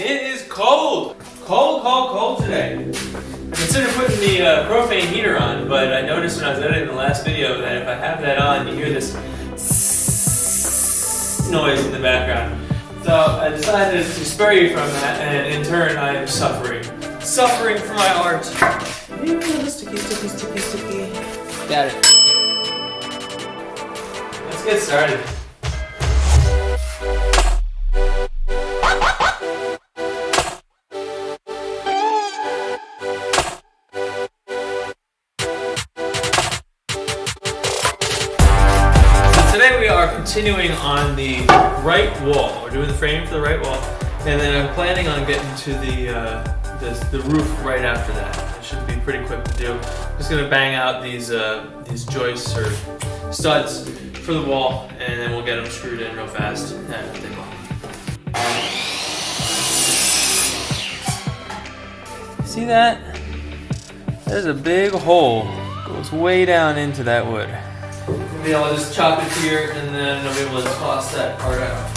It is cold! Cold today. I considered putting the propane heater on, but I noticed when I was editing the last video that if I have that on, you hear this noise in the background. So I decided to spare you from that, and in turn I am suffering. Suffering for my art. Sticky. Got it. Let's get started. Today we are continuing on the right wall. We're doing the frame for the right wall, and then I'm planning on getting to the roof right after that. It should be pretty quick to do. I'm just gonna bang out these joists or studs for the wall, and then we'll get them screwed in real fast. And take long. See that? There's a big hole. Goes way down into that wood. Maybe I'll just chop it here, and then I'll be able to toss that part out.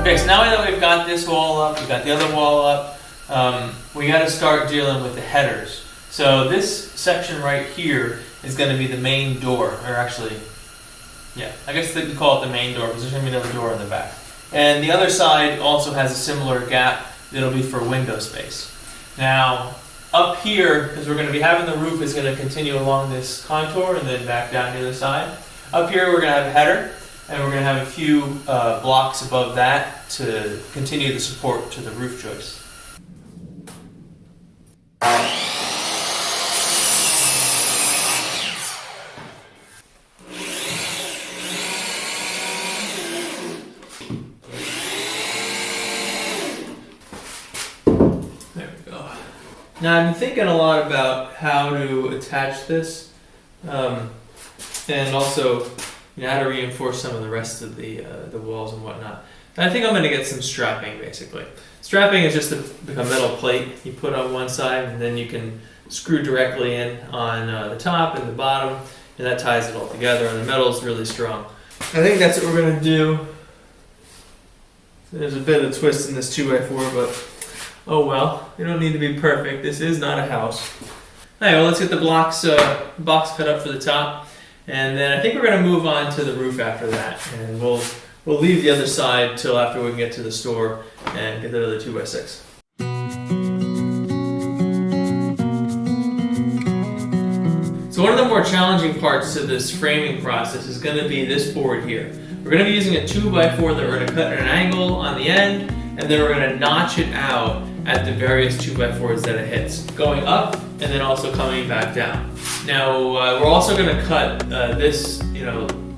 Okay, so now that we've got this wall up, we've got the other wall up, we got to start dealing with the headers. So this section right here is going to be the main door, or actually, yeah, I guess they can call it the main door because there's going to be another door in the back. And the other side also has a similar gap that'll be for window space. Now, up here, because we're going to be having the roof is going to continue along this contour and then back down the other side. Up here we're going to have a header, and we're going to have a few blocks above that to continue the support to the roof joist. Now I've been thinking a lot about how to attach this, and also how to reinforce some of the rest of the walls and whatnot. And I think I'm going to get some strapping, basically. Strapping is just a metal plate you put on one side, and then you can screw directly in on the top and the bottom, and that ties it all together, and the metal is really strong. I think that's what we're going to do. There's a bit of a twist in this 2x4, but oh well, you don't need to be perfect. This is not a house. Anyway, well, let's get the box cut up for the top, and then I think we're going to move on to the roof after that, and we'll leave the other side till after we can get to the store and get the other 2x6. So one of the more challenging parts to this framing process is going to be this board here. We're going to be using a 2x4 that we're going to cut at an angle on the end, and then we're going to notch it out at the various 2x4s that it hits, going up and then also coming back down. Now we're also going to cut this, a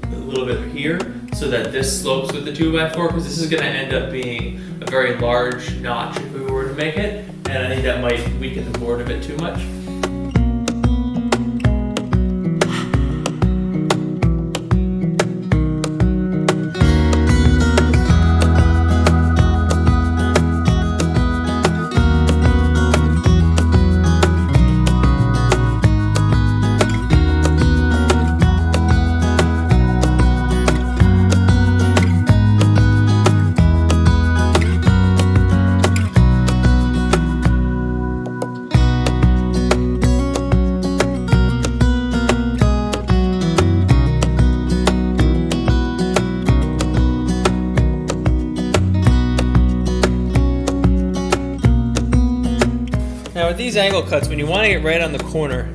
little bit here, so that this slopes with the 2x4, because this is going to end up being a very large notch if we were to make it, and I think that might weaken the board a bit too much. Now with these angle cuts, when you want to get right on the corner,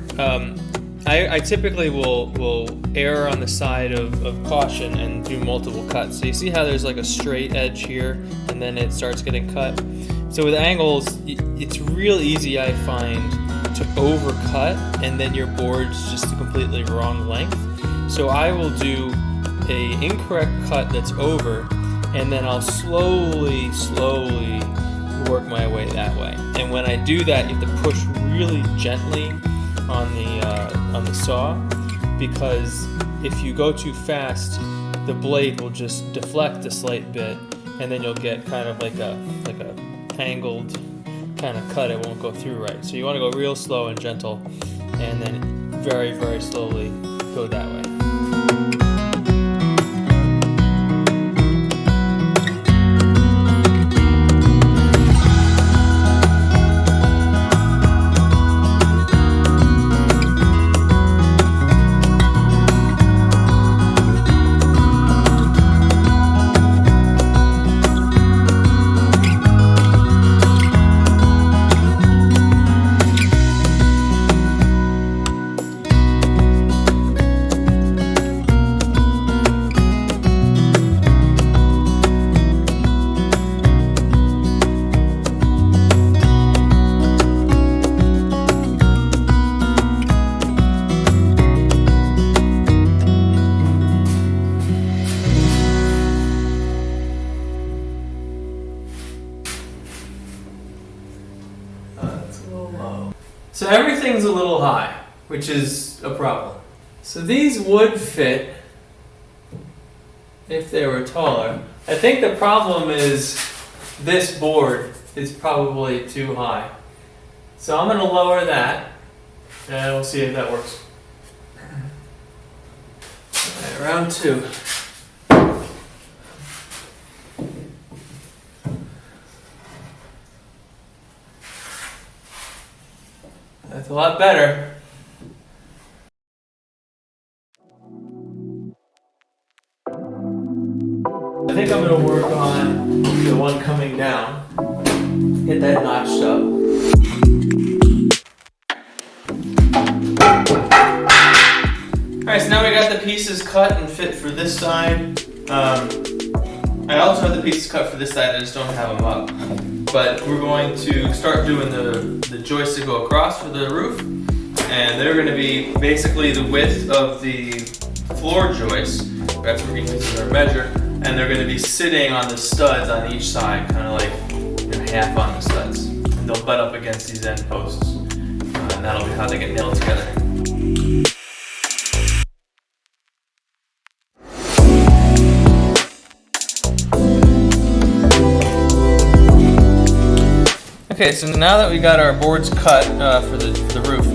I typically will err on the side of caution and do multiple cuts. So you see how there's like a straight edge here, and then it starts getting cut. So with angles, it's real easy, I find, to overcut, and then your board's just a completely wrong length. So I will do a incorrect cut that's over, and then I'll slowly work my way that way. And when I do that, you have to push really gently on the saw, because if you go too fast, the blade will just deflect a slight bit, and then you'll get kind of like a angled kind of cut. It won't go through right. So you want to go real slow and gentle, and then very, very slowly go that way. So everything's a little high, which is a problem. So these would fit if they were taller. I think the problem is this board is probably too high. So I'm going to lower that, and we'll see if that works. All right, round 2. That's a lot better. I think I'm going to work on the one coming down. Get that notched up. Alright, so now we got the pieces cut and fit for this side. I also have the pieces cut for this side, I just don't have them up. But we're going to start doing the joists that go across for the roof. And they're going to be basically the width of the floor joists. That's what we're going to use as our measure. And they're going to be sitting on the studs on each side, kind of like half on the studs. And they'll butt up against these end posts. And that'll be how they get nailed together. Okay, so now that we got our boards cut for the roof,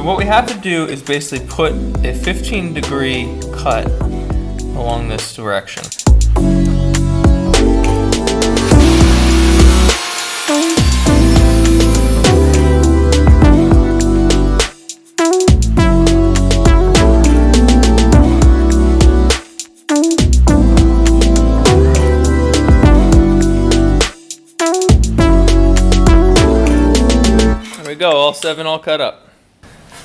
what we have to do is basically put a 15-degree cut along this direction. Go, all 7 all cut up.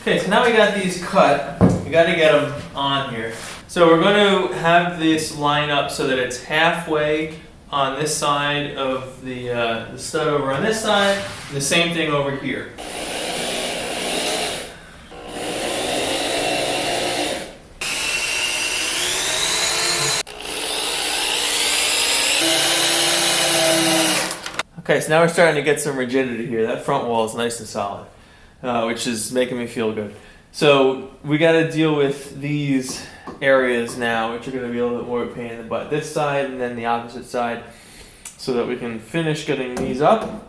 Okay, so now we got these cut. We got to get them on here. So we're going to have this line up so that it's halfway on this side of the stud over on this side, and the same thing over here. Okay, so now we're starting to get some rigidity here. That front wall is nice and solid, which is making me feel good. So we got to deal with these areas now, which are going to be a little bit more of a pain in the butt. This side and then the opposite side, so that we can finish getting these up.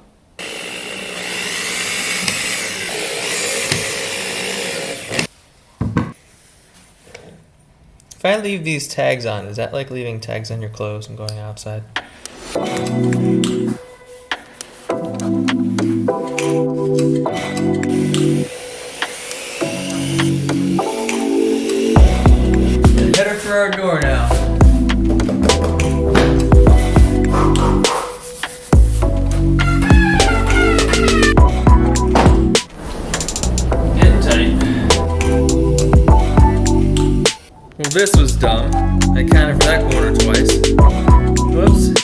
If I leave these tags on, is that like leaving tags on your clothes and going outside? Header for our door now. Getting tight. Well, this was dumb. I counted for that corner twice. Whoops.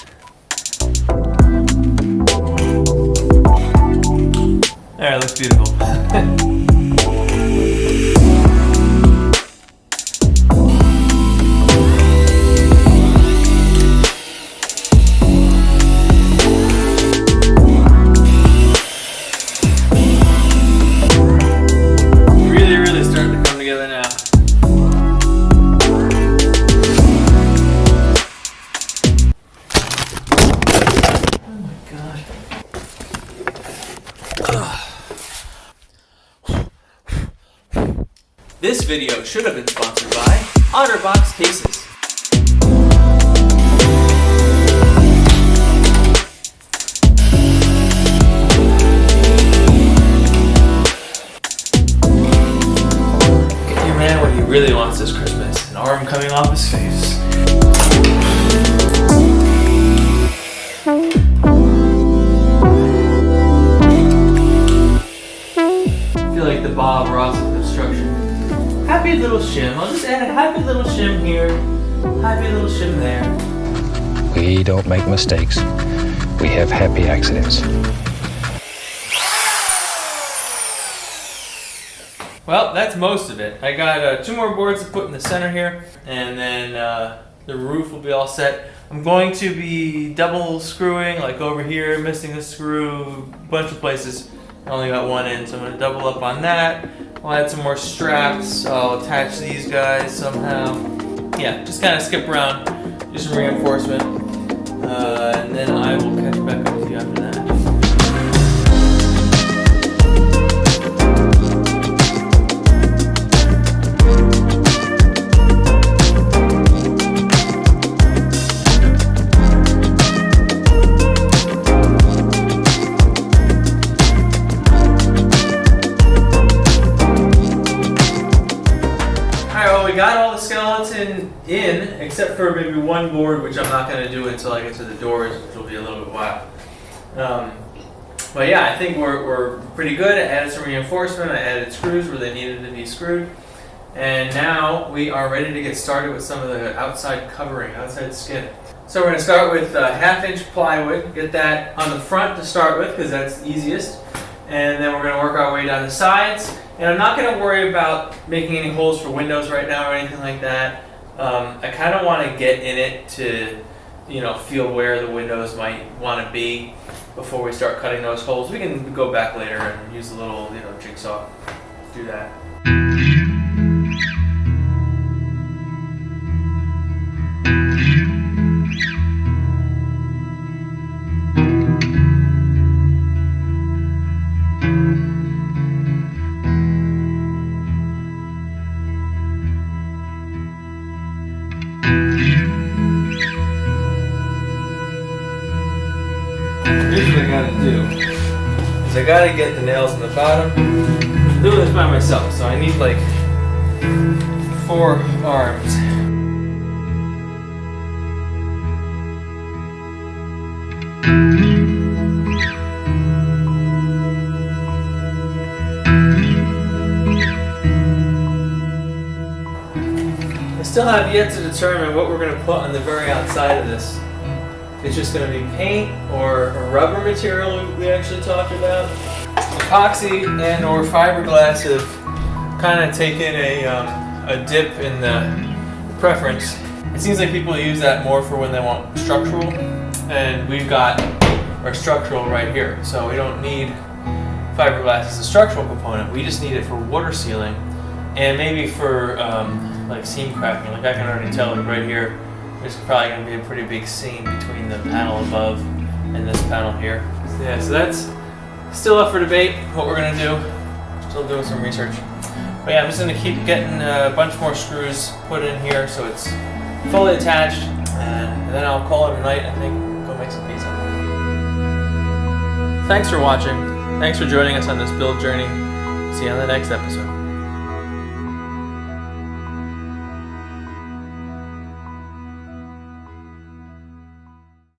Alright, looks beautiful. Really starting to come together now. God. This video should have been sponsored by OtterBox Cases. Get your man what he really wants this Christmas, an arm coming off his face. I feel like the Bob Ross of construction. Happy little shim. I'll just add a happy little shim here, happy little shim there. We don't make mistakes. We have happy accidents. Well, that's most of it. I got 2 more boards to put in the center here, and then the roof will be all set. I'm going to be double screwing, like over here, missing a screw, a bunch of places. I only got one in, so I'm going to double up on that. I'll add some more straps. I'll attach these guys somehow. Yeah, just kind of skip around, do some reinforcement, and then I will catch back up with you after that. We got all the skeleton in, except for maybe one board, which I'm not going to do until I get to the doors, which will be a little bit wild. But yeah, I think we're pretty good. I added some reinforcement. I added screws where they needed to be screwed. And now we are ready to get started with some of the outside covering, outside skin. So we're going to start with 1/2-inch plywood. Get that on the front to start with, because that's the easiest. And then we're going to work our way down the sides. And I'm not going to worry about making any holes for windows right now or anything like that. I kind of want to get in it to, feel where the windows might want to be before we start cutting those holes. We can go back later and use a little, jigsaw to do that. Here's what I gotta do, is I gotta get the nails in the bottom. I'm doing this by myself, so I need like 4 arms. I still have yet to determine what we're gonna put on the very outside of this. It's just going to be paint or a rubber material we actually talked about. Epoxy and or fiberglass have kind of taken a dip in the preference. It seems like people use that more for when they want structural, and we've got our structural right here. So we don't need fiberglass as a structural component. We just need it for water sealing and maybe for like seam cracking. Like I can already tell, like right here, there's probably going to be a pretty big seam between the panel above and this panel here. Yeah, so that's still up for debate, what we're going to do. Still doing some research. But yeah, I'm just going to keep getting a bunch more screws put in here so it's fully attached. And then I'll call it a night, I think. Go make some pizza. Thanks for watching. Thanks for joining us on this build journey. See you on the next episode.